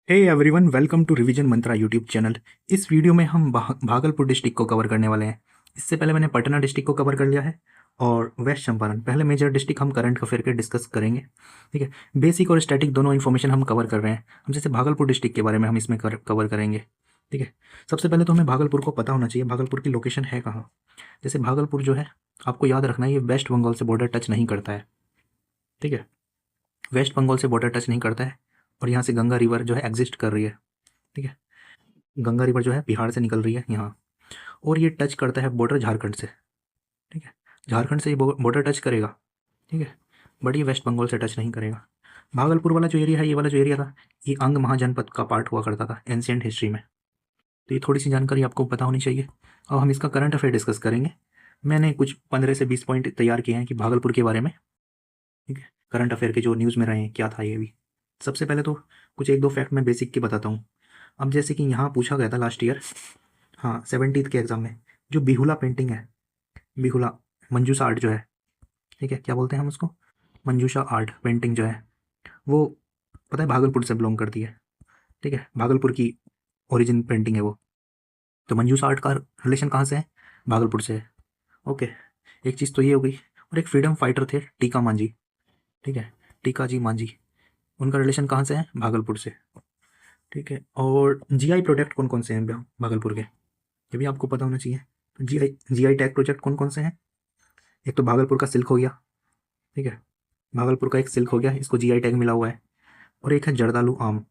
Hey everyone, welcome to revision Mantra YouTube channel. इस video में हम भागलपुर डिस्ट्रिक्ट को कवर करने वाले हैं। इससे पहले मैंने पटना डिस्ट्रिक्ट को कवर कर लिया है और वेस्ट चंपारण, पहले मेजर डिस्ट्रिक्ट हम करंट अफेयर के डिस्कस करेंगे। ठीक है, बेसिक और स्टैटिक दोनों इन्फॉर्मेशन हम कवर कर रहे हैं। हम जैसे भागलपुर डिस्ट्रिक्ट के बारे में हम इसमें कवर करेंगे। ठीक है, सबसे पहले तो हमें भागलपुर को पता होना चाहिए भागलपुर की लोकेशन है कहाँ। जैसे भागलपुर जो है, आपको याद रखना है, ये वेस्ट बंगाल से बॉर्डर टच नहीं करता है। ठीक है, वेस्ट बंगाल से बॉर्डर टच नहीं करता है और यहाँ से गंगा रिवर जो है एग्जिस्ट कर रही है। ठीक है, गंगा रिवर जो है बिहार से निकल रही है यहाँ, और ये टच करता है बॉर्डर झारखंड से। ठीक है, झारखंड से ये बॉर्डर टच करेगा। ठीक है, बट ये वेस्ट बंगाल से टच नहीं करेगा। भागलपुर वाला जो एरिया है, ये वाला जो एरिया था, ये अंग महाजनपद का पार्ट हुआ करता था एंशियंट हिस्ट्री में। तो ये थोड़ी सी जानकारी आपको पता होनी चाहिए। अब हम इसका करंट अफेयर डिस्कस करेंगे। मैंने कुछ 15 से 20 पॉइंट तैयार किए हैं कि भागलपुर के बारे में। ठीक है, करंट अफेयर के जो न्यूज़ में रहे हैं क्या था ये भी। सबसे पहले तो कुछ एक दो फैक्ट मैं बेसिक के बताता हूँ। अब जैसे कि यहाँ पूछा गया था लास्ट ईयर, हाँ 17th के एग्ज़ाम में, जो बिहुला पेंटिंग है, बिहुला मंजूषा आर्ट जो है, ठीक है, क्या बोलते हैं हम उसको, मंजूषा आर्ट पेंटिंग जो है, वो पता है भागलपुर से बिलोंग करती है। ठीक है, भागलपुर की ओरिजिन पेंटिंग है वो। तो मंजूषा आर्ट का रिलेशन कहाँ से है, भागलपुर से है। ओके, एक चीज़ तो ये हो गई। और एक फ्रीडम फाइटर थे टीका मांझी। ठीक है, टीका जी मांझी, उनका रिलेशन कहाँ से है, भागलपुर से। ठीक है, और जीआई प्रोडक्ट कौन कौन से हैं भागलपुर के, ये भी आपको पता होना चाहिए। जीआई टैग प्रोजेक्ट कौन कौन से हैं, एक तो भागलपुर का सिल्क हो गया। ठीक है, भागलपुर का एक सिल्क हो गया, इसको जीआई टैग मिला हुआ है। और एक है जर्दालू आम,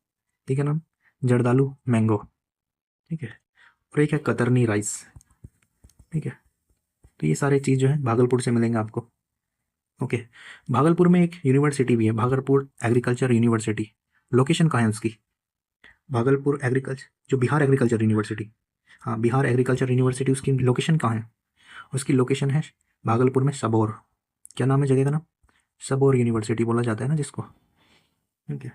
ठीक है नाम, जर्दालू मैंगो। ठीक है, और एक है कतरनी राइस। ठीक है, तो ये सारे चीज़ जो है भागलपुर से मिलेंगे आपको। ओके, भागलपुर में एक यूनिवर्सिटी भी है, भागलपुर एग्रीकल्चर यूनिवर्सिटी। लोकेशन कहाँ है उसकी, भागलपुर एग्रीकल्चर, जो बिहार एग्रीकल्चर यूनिवर्सिटी, हाँ बिहार एग्रीकल्चर यूनिवर्सिटी, उसकी लोकेशन कहाँ है, उसकी लोकेशन है भागलपुर में सबौर। क्या नाम है जगह का नाम, सबौर यूनिवर्सिटी बोला जाता है ना जिसको। ठीक है,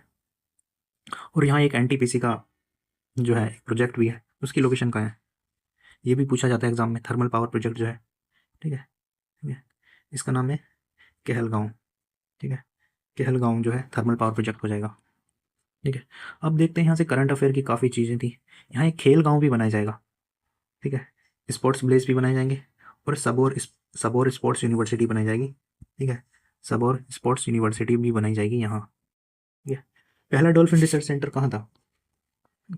और यहाँ एक एनटीपीसी का जो है प्रोजेक्ट भी है, उसकी लोकेशन कहाँ है, ये भी पूछा जाता है एग्जाम में, थर्मल पावर प्रोजेक्ट जो है। ठीक है, ठीक है, इसका नाम है कहलगांव। ठीक है, कहलगांव जो है थर्मल पावर प्रोजेक्ट हो जाएगा। ठीक है, अब देखते हैं यहाँ से करंट अफेयर की काफ़ी चीज़ें थी। यहाँ एक खेल गांव भी बनाया जाएगा। ठीक है, स्पोर्ट्स विलेज भी बनाए जाएंगे, और सबौर स्पोर्ट्स यूनिवर्सिटी बनाई जाएगी। ठीक है, सबौर स्पोर्ट्स यूनिवर्सिटी भी बनाई जाएगी यहाँ। ठीक है, पहला डॉल्फिन रिसर्च सेंटर कहाँ था,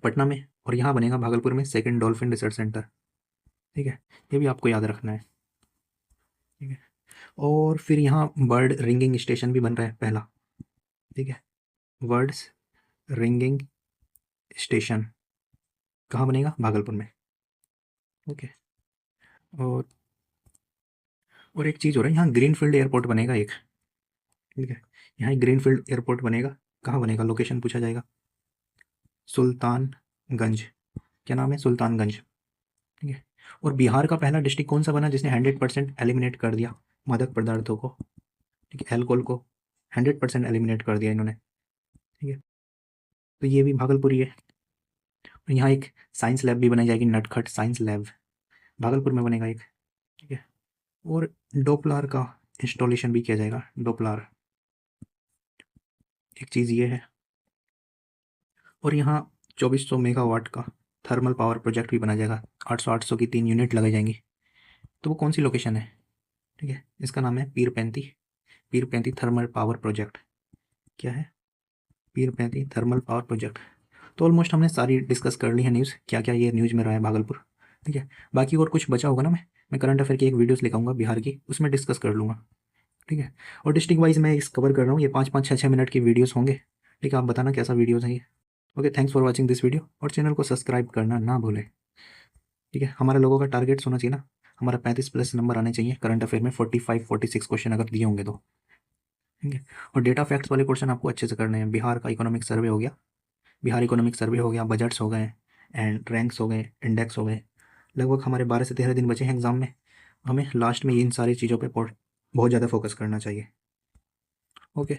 पटना में, और यहाँ बनेगा भागलपुर में सेकंड डॉल्फिन रिसर्च सेंटर। ठीक है, ये भी आपको याद रखना है। ठीक है, और फिर यहाँ बर्ड रिंगिंग स्टेशन भी बन रहा है पहला। ठीक है, बर्ड्स रिंगिंग स्टेशन कहाँ बनेगा, भागलपुर में। ओके, और एक चीज़ हो रहा है, यहाँ ग्रीनफील्ड एयरपोर्ट बनेगा एक। ठीक है, यहाँ एक ग्रीनफील्ड एयरपोर्ट बनेगा, कहाँ बनेगा, लोकेशन पूछा जाएगा, सुल्तानगंज। क्या नाम है, सुल्तानगंज। ठीक है, और बिहार का पहला डिस्ट्रिक्ट कौन सा बना जिसने 100% एलिमिनेट कर दिया मादक पदार्थों को। ठीक है, एल्कोहल को 100% एलिमिनेट कर दिया इन्होंने। ठीक है, तो ये भी भागलपुर ही है। और यहाँ एक साइंस लैब भी बनाई जाएगी, नटखट साइंस लैब, भागलपुर में बनेगा एक। ठीक है, और डोपलार का इंस्टॉलेशन भी किया जाएगा, डोपलार, एक चीज़ ये है। और यहाँ 2400 मेगावाट का थर्मल पावर प्रोजेक्ट भी बना जाएगा, 800 की 3 यूनिट लगाई जाएंगी। तो वो कौन सी लोकेशन है, ठीक है, इसका नाम है पीरपैंती थर्मल पावर प्रोजेक्ट। क्या है, पीरपैंती थर्मल पावर प्रोजेक्ट। तो ऑलमोस्ट हमने सारी डिस्कस कर ली है न्यूज़, क्या क्या ये न्यूज़ में रहा है भागलपुर। ठीक है, बाकी और कुछ बचा होगा ना, मैं करंट अफेयर की एक वीडियोस लिखाऊंगा बिहार की, उसमें डिस्कस कर लूँगा। ठीक है, और डिस्ट्रिक्ट वाइज मैं इस कवर कर रहा हूँ, ये 5-5, 6-6 मिनट की वीडियोस होंगे। ठीक है, आप बताना कैसा वीडियोस है ये। Okay, thanks for watching this video, और चैनल को सब्सक्राइब करना ना भूलें। ठीक है, हमारे लोगों का टारगेट होना चाहिए ना, हमारा 35+ नंबर आने चाहिए करंट अफेयर में, 45-46 क्वेश्चन अगर दिए होंगे तो। ठीक है, और डेटा फैक्ट्स वाले क्वेश्चन आपको अच्छे से करने हैं। बिहार का इकोनॉमिक सर्वे हो गया, बिहार इकोनॉमिक सर्वे हो गया, बजट्स हो गए, एंड रैंक्स हो गए, इंडेक्स हो गए। लगभग हमारे 12 से 13 दिन बचे हैं एग्जाम में, हमें लास्ट में इन सारी चीज़ों पे बहुत ज़्यादा फोकस करना चाहिए। ओके।